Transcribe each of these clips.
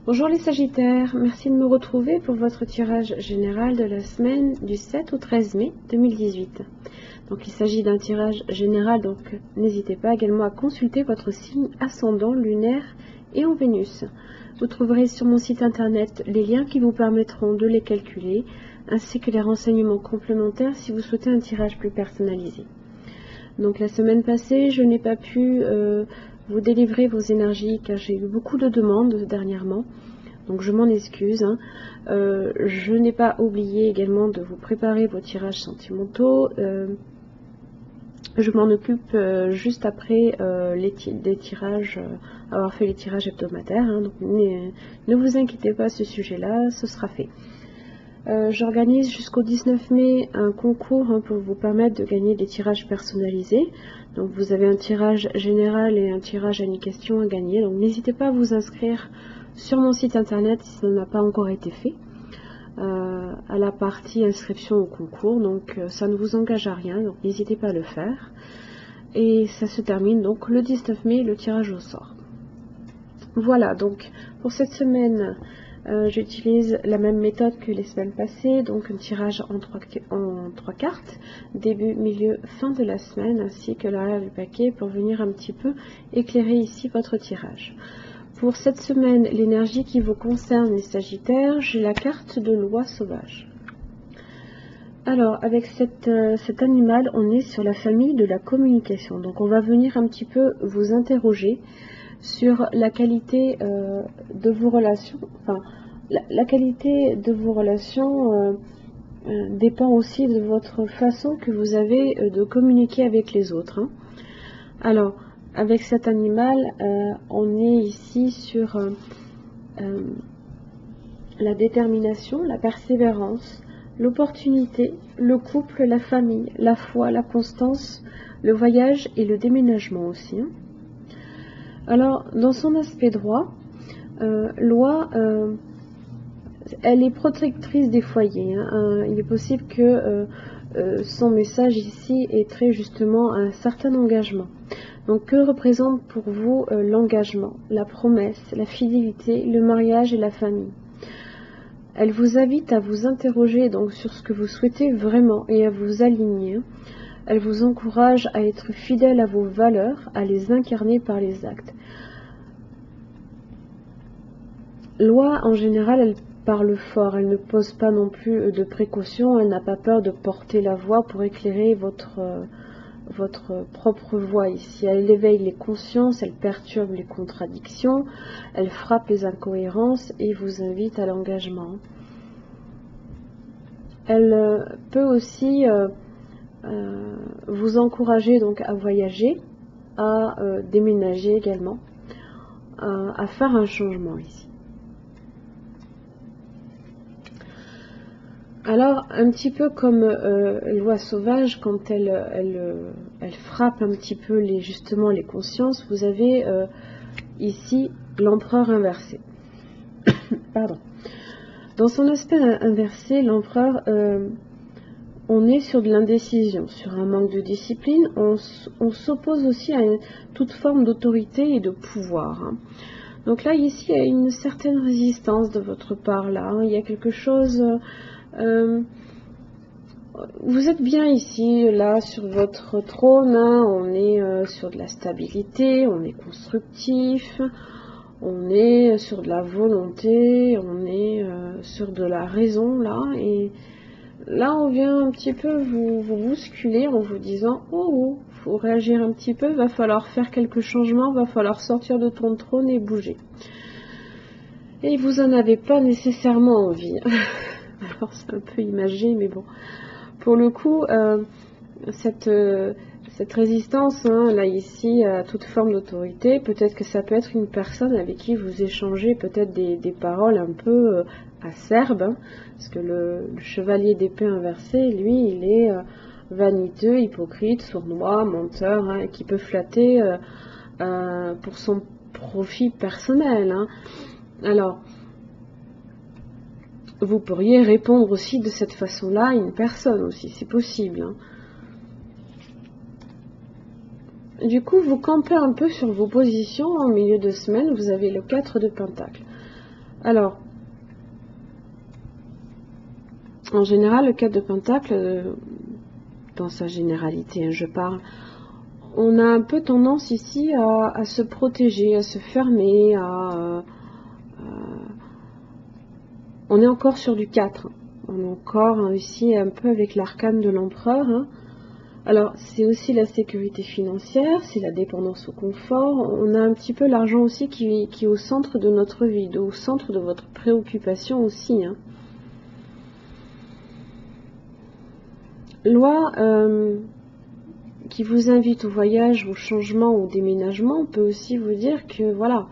Bonjour les Sagittaires, merci de me retrouver pour votre tirage général de la semaine du 7 au 13 mai 2018. Donc il s'agit d'un tirage général, donc n'hésitez pas également à consulter votre signe ascendant, lunaire et en Vénus. Vous trouverez sur mon site internet les liens qui vous permettront de les calculer, ainsi que les renseignements complémentaires si vous souhaitez un tirage plus personnalisé. Donc la semaine passée, je n'ai pas pu vous délivrer vos énergies car j'ai eu beaucoup de demandes dernièrement, donc je m'en excuse. Je n'ai pas oublié également de vous préparer vos tirages sentimentaux. Je m'en occupe juste après des tirages, avoir fait les tirages hebdomadaires, donc ne vous inquiétez pas à ce sujet-là, ce sera fait. J'organise jusqu'au 19 mai un concours pour vous permettre de gagner des tirages personnalisés. Donc vous avez un tirage général et un tirage à une question à gagner. Donc n'hésitez pas à vous inscrire sur mon site internet si ça n'a pas encore été fait, à la partie inscription au concours. Donc ça ne vous engage à rien, donc n'hésitez pas à le faire. Et ça se termine donc le 19 mai, le tirage au sort. Voilà, donc pour cette semaine, j'utilise la même méthode que les semaines passées, donc un tirage en trois cartes, début, milieu, fin de la semaine, ainsi que l'arrière du paquet pour venir un petit peu éclairer ici votre tirage. Pour cette semaine, l'énergie qui vous concerne les Sagittaires, j'ai la carte de loi sauvage. Alors, avec cet animal, on est sur la famille de la communication, donc on va venir un petit peu vous interroger sur la qualité de vos relations. Enfin, la qualité de vos relations dépend aussi de votre façon que vous avez de communiquer avec les autres. Alors, avec cet animal, on est ici sur la détermination, la persévérance, l'opportunité, le couple, la famille, la foi, la constance, le voyage et le déménagement aussi. Alors, dans son aspect droit, loi, elle est protectrice des foyers. Il est possible que son message ici ait trait justement à un certain engagement. Donc, que représente pour vous l'engagement, la promesse, la fidélité, le mariage et la famille? Elle vous invite à vous interroger donc sur ce que vous souhaitez vraiment et à vous aligner. Elle vous encourage à être fidèle à vos valeurs, à les incarner par les actes. Loi, en général, elle parle fort, elle ne pose pas non plus de précautions, elle n'a pas peur de porter la voix pour éclairer votre propre voix ici. Elle éveille les consciences, elle perturbe les contradictions, elle frappe les incohérences et vous invite à l'engagement. Elle peut aussi vous encourager donc à voyager, à déménager également, à faire un changement ici. Alors, un petit peu comme loi sauvage, quand elle frappe un petit peu justement les consciences, vous avez ici l'empereur inversé. Pardon. Dans son aspect inversé, l'empereur, on est sur de l'indécision, sur un manque de discipline. On s'oppose aussi à toute forme d'autorité et de pouvoir. Donc là, ici, il y a une certaine résistance de votre part là. Il y a quelque chose... vous êtes bien ici, là, sur votre trône, on est sur de la stabilité, on est constructif, on est sur de la volonté, on est sur de la raison, là, et là, on vient un petit peu vous bousculer en vous disant « Oh, faut réagir un petit peu, va falloir faire quelques changements, va falloir sortir de ton trône et bouger. » Et vous en avez pas nécessairement envie. Alors c'est un peu imagé, mais bon. Pour le coup, cette résistance, là ici, à toute forme d'autorité, peut-être que ça peut être une personne avec qui vous échangez peut-être des paroles un peu acerbes, parce que le chevalier d'épée inversé, lui, il est vaniteux, hypocrite, sournois, menteur, qui peut flatter pour son profit personnel. Alors, vous pourriez répondre aussi de cette façon-là à une personne aussi, c'est possible. Du coup, vous campez un peu sur vos positions en milieu de semaine, vous avez le 4 de Pentacle. Alors, en général, le 4 de Pentacle, dans sa généralité, je parle, on a un peu tendance ici à se protéger, à se fermer, on est encore sur du 4. On est encore ici un peu avec l'arcane de l'empereur. Alors, c'est aussi la sécurité financière, c'est la dépendance au confort. On a un petit peu l'argent aussi qui est au centre de notre vie, au centre de votre préoccupation aussi. Loi qui vous invite au voyage, au changement, au déménagement, on peut aussi vous dire que, voilà,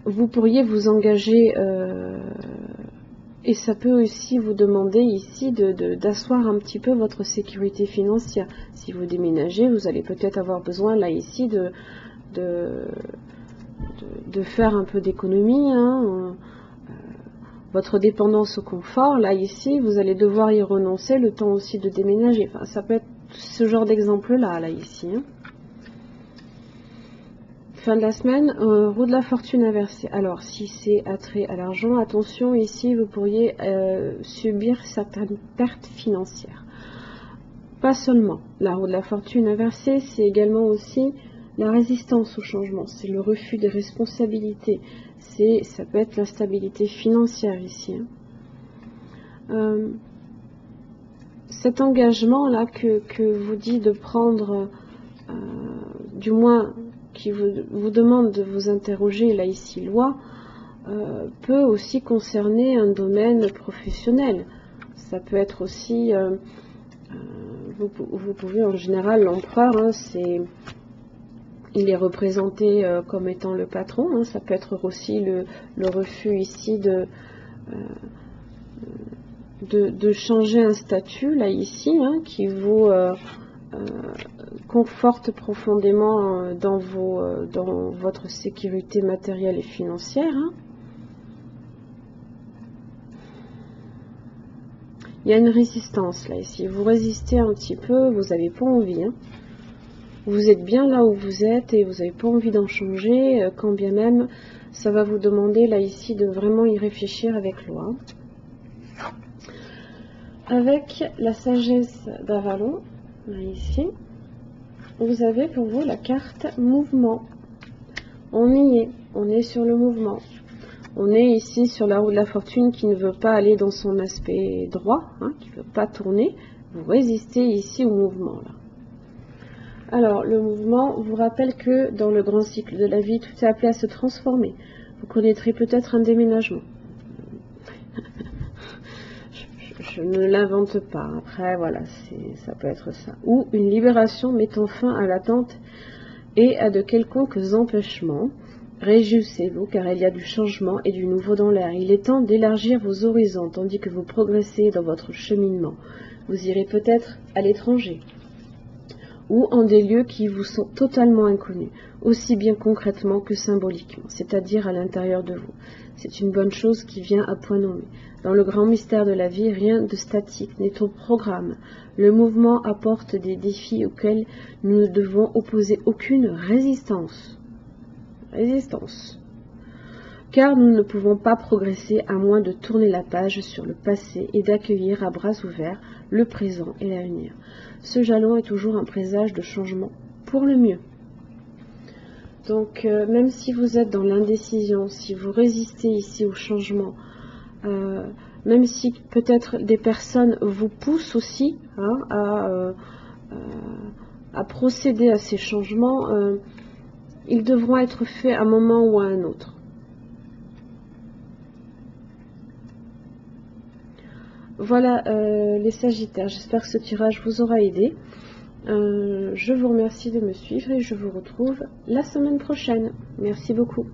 vous pourriez vous engager... et ça peut aussi vous demander ici d'asseoir un petit peu votre sécurité financière. Si vous déménagez, vous allez peut-être avoir besoin là ici de faire un peu d'économie. Votre dépendance au confort, là ici, vous allez devoir y renoncer le temps aussi de déménager. Enfin, ça peut être ce genre d'exemple-là, là ici. Fin de la semaine, roue de la fortune inversée. Alors, si c'est attrait à l'argent, attention, ici, vous pourriez subir certaines pertes financières. Pas seulement. La roue de la fortune inversée, c'est également aussi la résistance au changement. C'est le refus des responsabilités. Ça peut être l'instabilité financière ici. Cet engagement-là que vous dit de prendre, du moins... qui vous demande de vous interroger, là ici, loi, peut aussi concerner un domaine professionnel. Ça peut être aussi, vous pouvez en général, l'empereur, il est représenté comme étant le patron, ça peut être aussi le refus ici de changer un statut, là ici, qui vous... conforte profondément dans votre sécurité matérielle et financière. Il y a une résistance là ici. Vous résistez un petit peu, vous n'avez pas envie. Vous êtes bien là où vous êtes et vous n'avez pas envie d'en changer, quand bien même ça va vous demander là ici de vraiment y réfléchir avec loi. Avec la sagesse d'Avalon, là ici, vous avez pour vous la carte mouvement. On y est, on est sur le mouvement. On est ici sur la roue de la fortune qui ne veut pas aller dans son aspect droit, qui ne veut pas tourner. Vous résistez ici au mouvement. Là. Alors, le mouvement vous rappelle que dans le grand cycle de la vie, tout est appelé à se transformer. Vous connaîtrez peut-être un déménagement. Je ne l'invente pas. Après, voilà, ça peut être ça. Ou une libération mettant fin à l'attente et à de quelconques empêchements. Réjouissez-vous, car il y a du changement et du nouveau dans l'air. Il est temps d'élargir vos horizons, tandis que vous progressez dans votre cheminement. Vous irez peut-être à l'étranger, ou en des lieux qui vous sont totalement inconnus, aussi bien concrètement que symboliquement, c'est-à-dire à l'intérieur de vous. C'est une bonne chose qui vient à point nommé. Dans le grand mystère de la vie, rien de statique n'est au programme. Le mouvement apporte des défis auxquels nous ne devons opposer aucune résistance. Car nous ne pouvons pas progresser à moins de tourner la page sur le passé et d'accueillir à bras ouverts le présent et l'avenir. Ce jalon est toujours un présage de changement pour le mieux. Donc, même si vous êtes dans l'indécision, si vous résistez ici au changement, même si peut-être des personnes vous poussent aussi à procéder à ces changements, ils devront être faits à un moment ou à un autre. Voilà les Sagittaires, j'espère que ce tirage vous aura aidé. Je vous remercie de me suivre et je vous retrouve la semaine prochaine. Merci beaucoup.